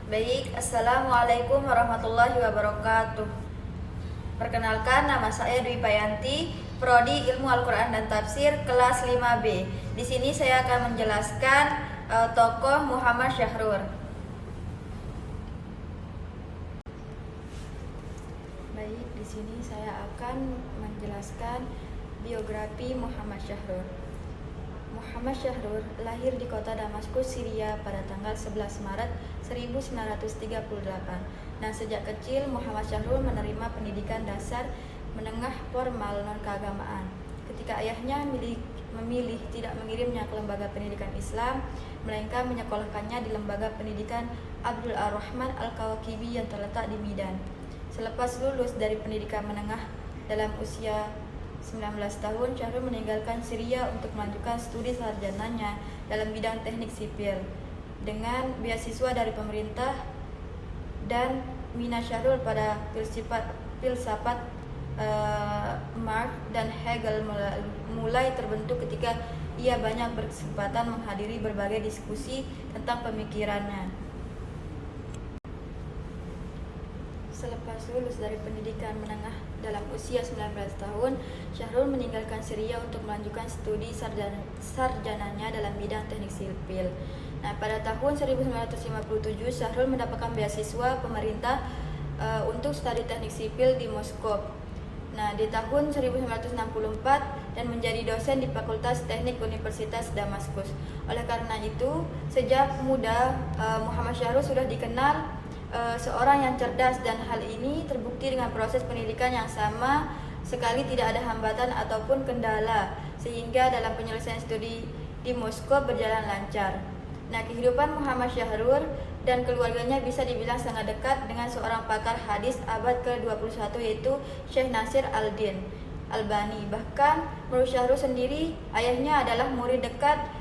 Baik, Assalamualaikum warahmatullahi wabarakatuh. Perkenalkan, nama saya Dwi Payanti, Prodi Ilmu Al-Quran dan Tafsir kelas 5B. Di sini saya akan menjelaskan tokoh Muhammad Syahrur. Baik, di sini saya akan menjelaskan biografi Muhammad Syahrur. Muhammad Syahrur lahir di kota Damaskus, Syria pada tanggal 11 Maret 1938. Nah, sejak kecil Muhammad Syahrul menerima pendidikan dasar menengah formal non-keagamaan. Ketika ayahnya memilih tidak mengirimnya ke lembaga pendidikan Islam, melainkan menyekolahkannya di lembaga pendidikan Abdul Ar-Rahman Al-Kawakibi yang terletak di Medan. Selepas lulus dari pendidikan menengah dalam usia 19 tahun, Syahrul meninggalkan Syria untuk melanjutkan studi sarjananya dalam bidang teknik sipil dengan beasiswa dari pemerintah dan minat Syahrul pada filsafat Marx dan Hegel mulai terbentuk ketika ia banyak berkesempatan menghadiri berbagai diskusi tentang pemikirannya. Selepas lulus dari pendidikan menengah dalam usia 19 tahun, Syahrul meninggalkan Syria untuk melanjutkan studi sarjananya dalam bidang teknik sipil. Nah, pada tahun 1957, Syahrul mendapatkan beasiswa pemerintah untuk studi teknik sipil di Moskow. Nah, di tahun 1964 dan menjadi dosen di Fakultas Teknik Universitas Damaskus. Oleh karena itu, sejak muda Muhammad Syahrul sudah dikenal seorang yang cerdas, dan hal ini terbukti dengan proses pendidikan yang sama sekali tidak ada hambatan ataupun kendala, sehingga dalam penyelesaian studi di Moskow berjalan lancar. Nah, kehidupan Muhammad Syahrul dan keluarganya bisa dibilang sangat dekat dengan seorang pakar hadis abad ke-21, yaitu Syekh Nasir al-Din Albani. Bahkan menurut Syahrul sendiri, ayahnya adalah murid dekat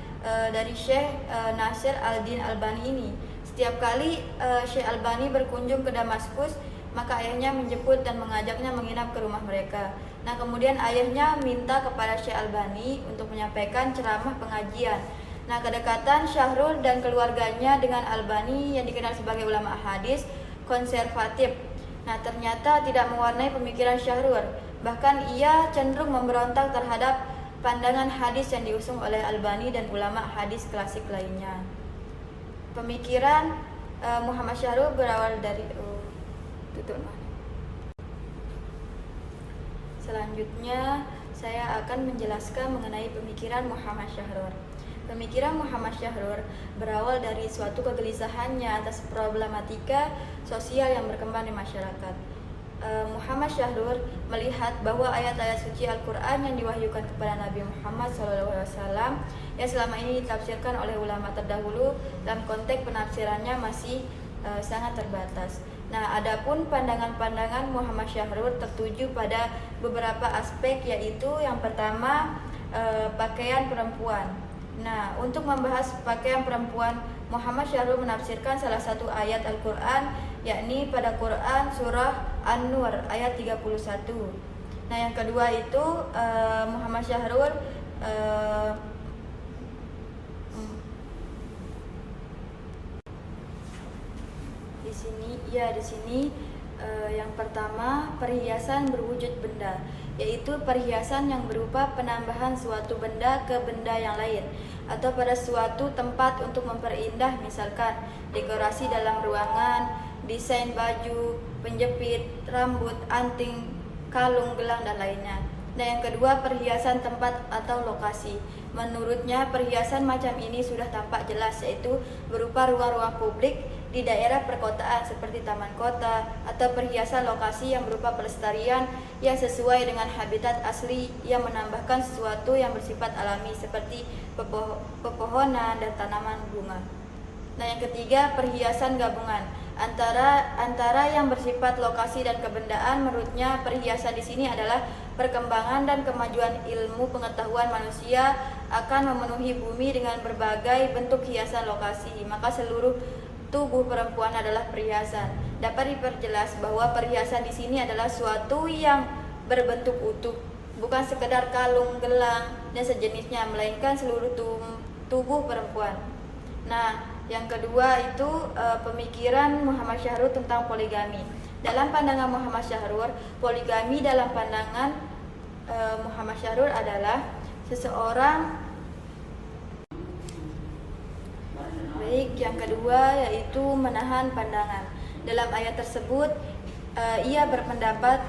dari Syekh Nasir al-Din Albani ini. Setiap kali Syekh Albani berkunjung ke Damaskus, maka ayahnya menjemput dan mengajaknya menginap ke rumah mereka. Nah, kemudian ayahnya minta kepada Syekh Albani untuk menyampaikan ceramah pengajian. Nah, kedekatan Syahrul dan keluarganya dengan Albani yang dikenal sebagai ulama hadis konservatif, nah ternyata tidak mewarnai pemikiran Syahrul. Bahkan ia cenderung memberontak terhadap pandangan hadis yang diusung oleh Albani dan ulama hadis klasik lainnya. Pemikiran Muhammad Syahrul berawal dari Selanjutnya saya akan menjelaskan mengenai pemikiran Muhammad Syahrul. Pemikiran Muhammad Syahrul berawal dari suatu kegelisahannya atas problematika sosial yang berkembang di masyarakat. Muhammad Syahrul melihat bahwa ayat-ayat suci Al-Quran yang diwahyukan kepada Nabi Muhammad SAW yang selama ini ditafsirkan oleh ulama terdahulu dalam konteks penafsirannya masih sangat terbatas. Nah, adapun pandangan-pandangan Muhammad Syahrul tertuju pada beberapa aspek, yaitu yang pertama pakaian perempuan. Nah, untuk membahas pakaian perempuan, Muhammad Syahrul menafsirkan salah satu ayat Al-Quran, yakni pada Quran surah An-Nur ayat 31. Nah, yang kedua itu Muhammad Syahrul di sini yang pertama perhiasan berwujud benda, yaitu perhiasan yang berupa penambahan suatu benda ke benda yang lain atau pada suatu tempat untuk memperindah, misalkan dekorasi dalam ruangan, desain baju, penjepit, rambut, anting, kalung, gelang, dan lainnya. Nah, yang kedua perhiasan tempat atau lokasi. Menurutnya perhiasan macam ini sudah tampak jelas, yaitu berupa ruang-ruang publik di daerah perkotaan seperti taman kota, atau perhiasan lokasi yang berupa pelestarian yang sesuai dengan habitat asli yang menambahkan sesuatu yang bersifat alami seperti pepohonan dan tanaman bunga. Nah, yang ketiga perhiasan gabungan antara yang bersifat lokasi dan kebendaan. Menurutnya perhiasan di sini adalah perkembangan dan kemajuan ilmu pengetahuan manusia akan memenuhi bumi dengan berbagai bentuk hiasan lokasi, maka seluruh tubuh perempuan adalah perhiasan. Dapat diperjelas bahwa perhiasan di sini adalah suatu yang berbentuk utuh, bukan sekedar kalung, gelang, dan sejenisnya, melainkan seluruh tubuh perempuan. Nah, yang kedua itu pemikiran Muhammad Syahrul tentang poligami. Dalam pandangan Muhammad Syahrul, poligami dalam pandangan Muhammad Syahrul adalah seseorang. Baik, yang kedua yaitu menahan pandangan. Dalam ayat tersebut ia berpendapat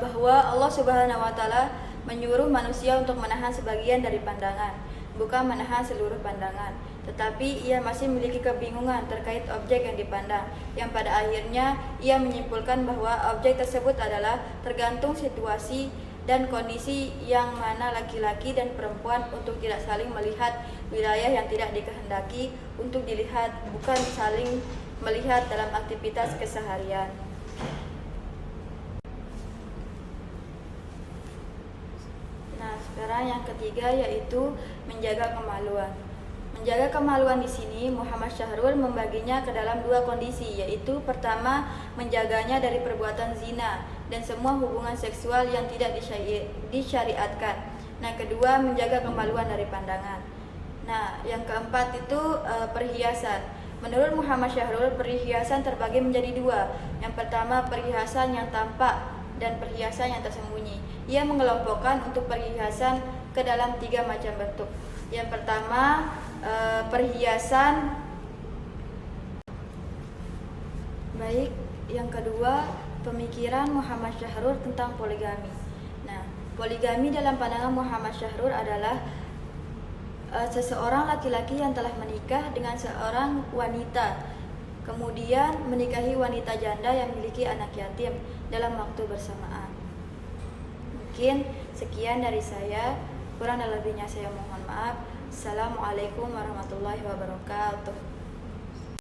bahwa Allah Subhanahu wa taala menyuruh manusia untuk menahan sebagian dari pandangan, bukan menahan seluruh pandangan. Tetapi ia masih memiliki kebingungan terkait objek yang dipandang, yang pada akhirnya ia menyimpulkan bahwa objek tersebut adalah tergantung situasi dan kondisi yang mana laki-laki dan perempuan untuk tidak saling melihat wilayah yang tidak dikehendaki untuk dilihat, bukan saling melihat dalam aktivitas keseharian. Nah, sekarang yang ketiga yaitu menjaga kemaluan. Menjaga kemaluan di sini Muhammad Syahrul membaginya ke dalam dua kondisi, yaitu pertama menjaganya dari perbuatan zina dan semua hubungan seksual yang tidak disyariatkan. Nah, kedua menjaga kemaluan dari pandangan. Nah, yang keempat itu perhiasan. Menurut Muhammad Syahrul, perhiasan terbagi menjadi dua. Yang pertama perhiasan yang tampak dan perhiasan yang tersembunyi. Ia mengelompokkan untuk perhiasan ke dalam tiga macam bentuk. Yang pertama perhiasan. Baik, yang kedua pemikiran Muhammad Syahrul tentang poligami. Nah, poligami dalam pandangan Muhammad Syahrul adalah seseorang laki-laki yang telah menikah dengan seorang wanita, kemudian menikahi wanita janda yang memiliki anak yatim dalam waktu bersamaan. Mungkin sekian dari saya, kurang dan lebihnya saya mohon maaf. Assalamualaikum warahmatullahi wabarakatuh.